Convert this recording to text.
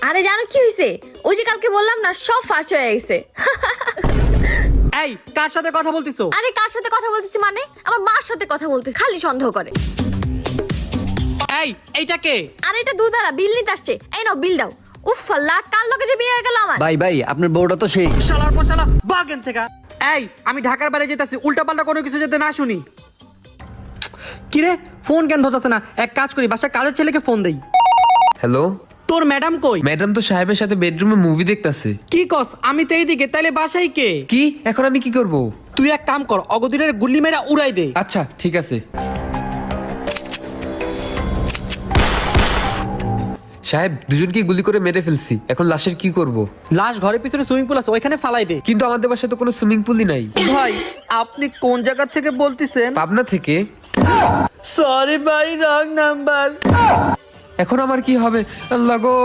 আরে জানো কি হয়েছে? ওই যে কালকে বললাম না, সব ফাঁস হয়ে গেছে। এই কার সাথে কথা বলতিছো? আরে কার সাথে কথা বলতেছি মানে? আমার মার সাথে কথা বলতেছি, খালি সন্দেহ করে। এইটা কে? আরে এটা দুধারা বিল নিতে আসছে। এই নাও বিল দাও। উফ আল্লাহ, কার লগে যে বিয়ে হয়ে গেল আমার। ভাই আপনার বউটা তো সেই শালার পশালা বাগেন থেকে। এই আমি ঢাকার বাইরে যেতেছি, উল্টাপাল্টা কোনো কিছু যাতে না শুনি। কিরে ফোন কেন ধরতেছে না? এক কাজ করি, বাসার কাজের ছেলেকে ফোন দেই। হ্যালো, তোর ম্যাডাম কই? ম্যাডাম তো সাহেবের সাথে বেডরুমে মুভি দেখতাছে। কি কস? আমি তো এইদিকে, তাইলে বাসায় কে? কি এখন আমি কি করব? তুই এক কাম কর, অগদিনের গুল্লি মেরা উড়াই দে। আচ্ছা ঠিক আছে। সাহেব, দুজনকে গুলি করে মেরে ফেলছি, এখন লাশের কি করব? লাশ ঘরের পিছনে সুইমিং পুল আছে, ওইখানে ফালাই দে। কিন্তু আমাদের বাসায় তো কোনো সুইমিং পুলই নাই। ভাই আপনি কোন জায়গা থেকে বলতেছেন? পাবনা থেকে। সরি ভাই, রং নাম্বার। এখন আমার কি হবে? আল্লাহ গো।